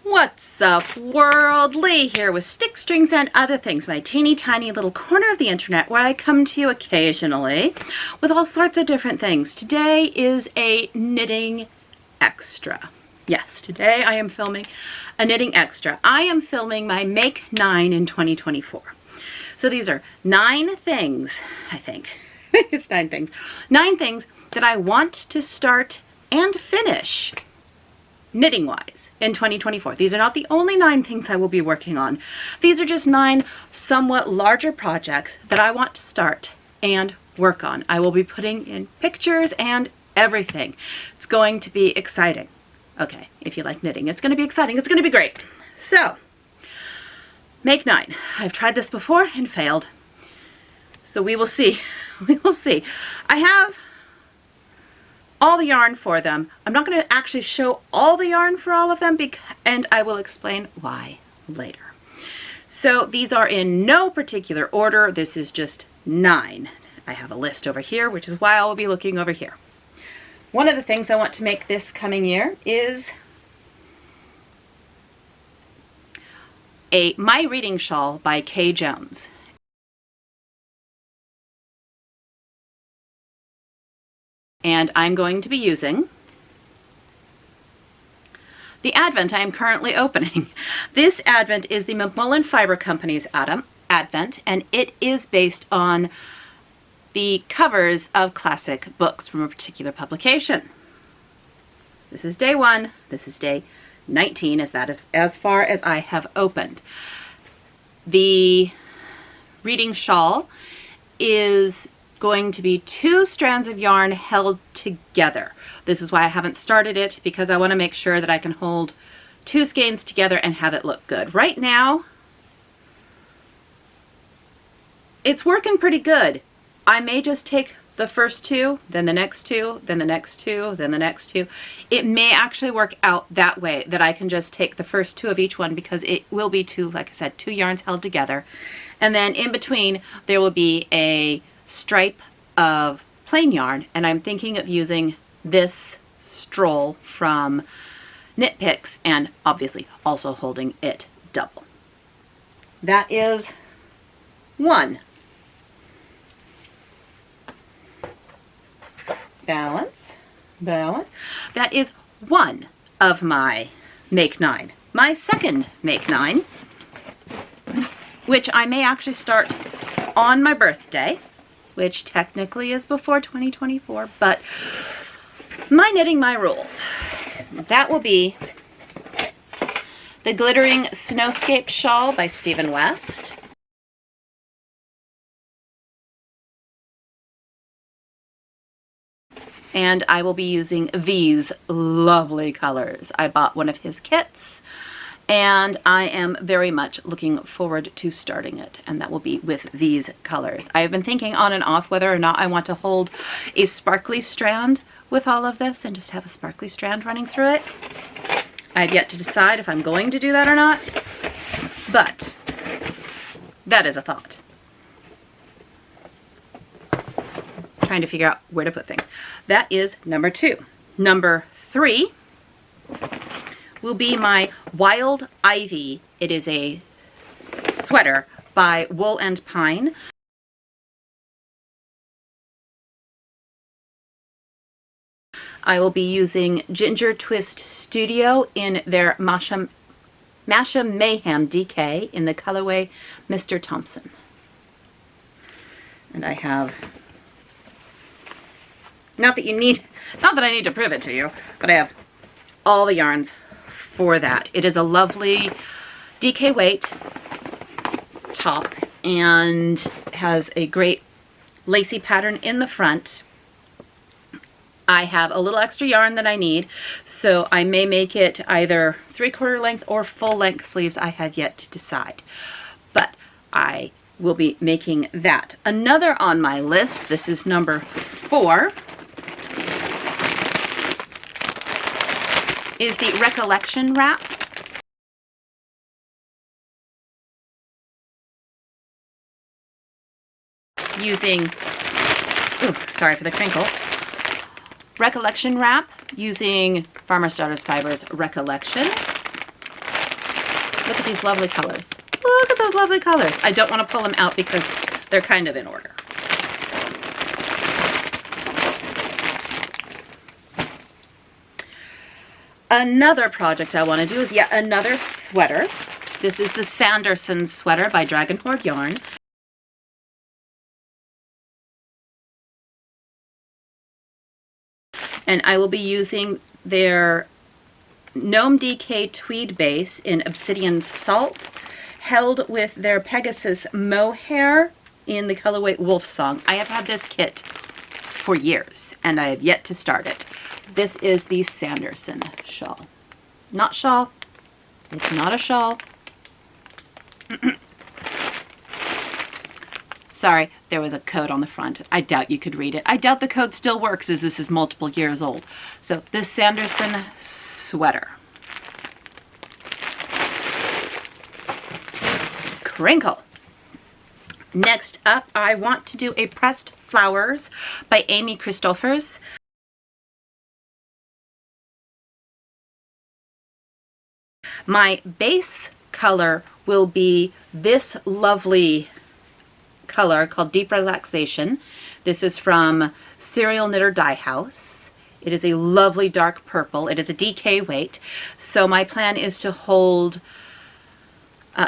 What's up, world? Lee here with Stick, Strings, and Other Things, my teeny tiny little corner of the internet where I come to you occasionally with all sorts of different things. Today is a knitting extra. Yes, today I am filming a knitting extra. I am filming my Make 9 in 2024. So these are 9 things, I think. It's 9 things. 9 things that I want to start and finish knitting-wise in 2024. These are not the only 9 things I will be working on. These are just 9 somewhat larger projects that I want to start and work on. I will be putting in pictures and everything. It's going to be exciting. Okay, if you like knitting, it's going to be exciting. It's going to be great. So, Make 9. I've tried this before and failed. So we will see. We will see. I have all the yarn for them. I'm not going to actually show all the yarn for all of them, and I will explain why later. So these are in no particular order. This is just 9. I have a list over here, which is why I will be looking over here. One of the things I want to make this coming year is a My Reading Shawl by Kay Jones. And I'm going to be using the Advent I am currently opening. This Advent is the McMullen Fiber Company's Advent, and it is based on the covers of classic books from a particular publication. This is day 1. This is day 19, as far as I have opened. The reading shawl is going to be 2 strands of yarn held together. This is why I haven't started it, because I want to make sure that I can hold 2 skeins together and have it look good. Right now, it's working pretty good. I may just take the first 2, then the next 2, then the next 2, then the next 2. It may actually work out that way, that I can just take the first 2 of each one, because it will be 2, like I said, 2 yarns held together. And then in between, there will be a stripe of plain yarn, and I'm thinking of using this stroll from Knit Picks, and obviously also holding it double. That is 1. Balance. That is 1 of my Make 9. My second Make 9, which I may actually start on my birthday, which technically is before 2024, but my knitting, my rules. That will be the Glittering Snowscape Shawl by Stephan West. And I will be using these lovely colors. I bought one of his kits, and I am very much looking forward to starting it, and that will be with these colors. I have been thinking on and off whether or not I want to hold a sparkly strand with all of this and just have a sparkly strand running through it. I have yet to decide if I'm going to do that or not, but that is a thought. Trying to figure out where to put things. That is number 2. Number 3 will be my Wild Ivy. It is a sweater by Wool and Pine. I will be using Ginger Twist Studio in their Masha Mayhem DK in the colorway Mr. Thompson. And I have, not that I need to prove it to you, but I have all the yarns for that. It is a lovely DK weight top and has a great lacy pattern in the front. I have a little extra yarn that I need, so I may make it either 3/4 length or full length sleeves. I have yet to decide, but I will be making that. Another on my list, this is number 4, is the Recollection wrap. Using, ooh, sorry for the crinkle. Recollection wrap using Farmer's Daughter's Fibers Recollection. Look at these lovely colors. Look at those lovely colors. I don't want to pull them out because they're kind of in order. Another project I want to do is yet another sweater. This is the Sanderson sweater by Hoard Yarn. And I will be using their Gnome DK tweed base in Obsidian Salt, held with their Pegasus mohair in the colorway Wolf Song. I have had this kit for years and I have yet to start it. This is the Sanderson shawl. Not shawl. It's not a shawl. Sorry, there was a code on the front. I doubt you could read it. I doubt the code still works as this is multiple years old. So this Sanderson sweater. Crinkle. Next up, I want to do a Pressed Flowers by Amy Christoffers. My base color will be this lovely color called Deep Relaxation. This is from Serial Knitter Dye House. It is a lovely dark purple. It is a DK weight. So my plan is to hold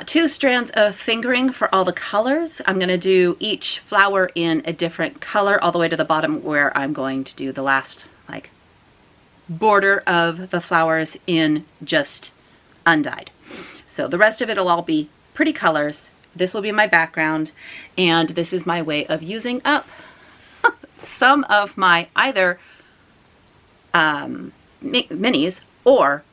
2 strands of fingering for all the colors. I'm going to do each flower in a different color all the way to the bottom where I'm going to do the last like border of the flowers in just undyed. So the rest of it will all be pretty colors. This will be my background, and this is my way of using up some of my either minis, or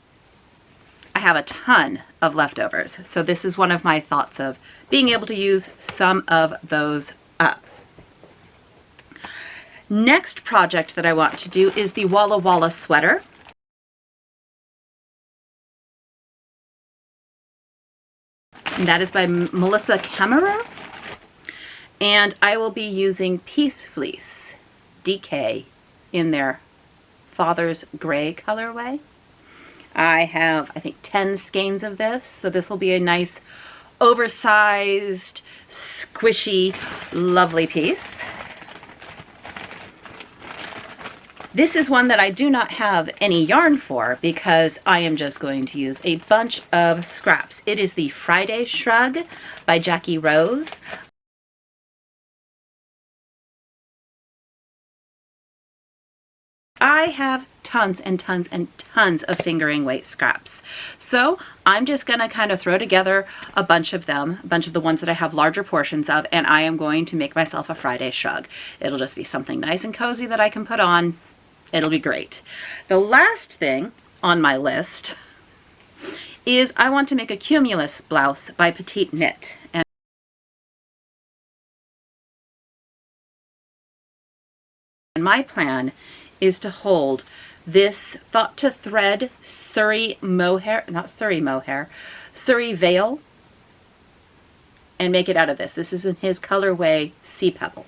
I have a ton of leftovers. So this is one of my thoughts of being able to use some of those up. Next project that I want to do is the Walla sweater. And that is by Mellisa Kemmerer. And I will be using Peace Fleece DK in their Father's Gray colorway. I have, I think, 10 skeins of this. So this will be a nice, oversized, squishy, lovely piece. This is one that I do not have any yarn for because I am just going to use a bunch of scraps. It is the Friday Shrug by Jackie Rose. I have tons and tons and tons of fingering weight scraps. So I'm just going to kind of throw together a bunch of them, a bunch of the ones that I have larger portions of, and I am going to make myself a Friday Shrug. It'll just be something nice and cozy that I can put on. It'll be great. The last thing on my list is I want to make a Cumulus blouse by Petit Knit. And my plan is to hold this Thought to Thread Surrey mohair, not Surrey mohair, Surrey veil, and make it out of this. This is in his colorway Sea Pebble.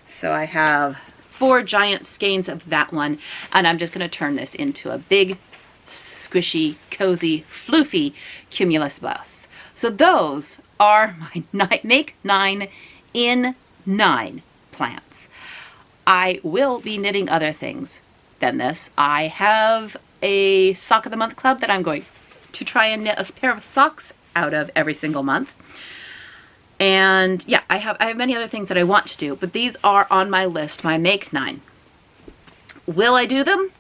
So I have 4 giant skeins of that one, and I'm just going to turn this into a big, squishy, cozy, floofy Cumulus blouse. So those are my Make 9 in 9 plans. I will be knitting other things than this. I have a Sock of the Month club that I'm going to try and knit a pair of socks out of every single month. And yeah, I have many other things that I want to do, but these are on my list, my Make 9. Will I do them?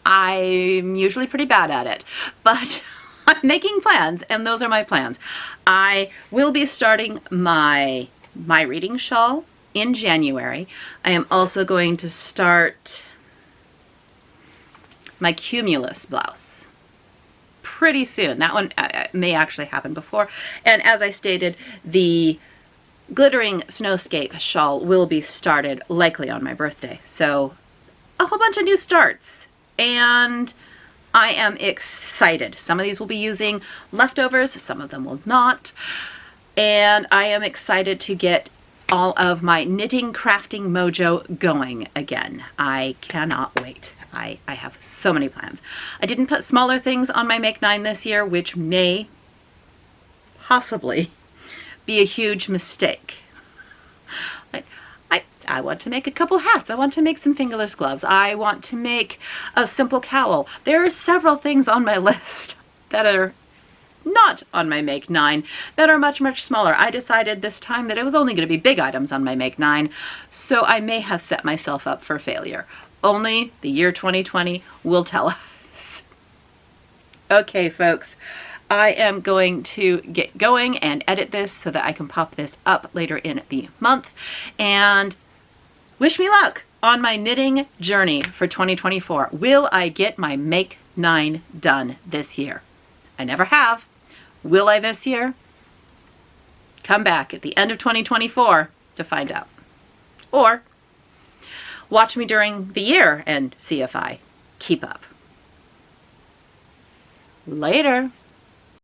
I'm usually pretty bad at it, but I'm making plans, and those are my plans. I will be starting my reading shawl in January. I am also going to start my Cumulus blouse pretty soon. That one may actually happen before. And as I stated, the glittering Snowscape shawl will be started likely on my birthday. So a whole bunch of new starts, and I am excited. Some of these will be using leftovers, some of them will not. And I am excited to get all of my knitting crafting mojo going again. I cannot wait. I have so many plans. I didn't put smaller things on my Make 9 this year, which may possibly be a huge mistake. I want to make a couple hats. I want to make some fingerless gloves. I want to make a simple cowl. There are several things on my list that are not on my Make 9 that are much, much smaller. I decided this time that it was only going to be big items on my Make 9, so I may have set myself up for failure. Only the year 2020 will tell us. Okay, folks, I am going to get going and edit this so that I can pop this up later in the month. And wish me luck on my knitting journey for 2024. Will I get my Make 9 done this year? I never have. Will I this year? Come back at the end of 2024 to find out. Or watch me during the year and see if I keep up. Later.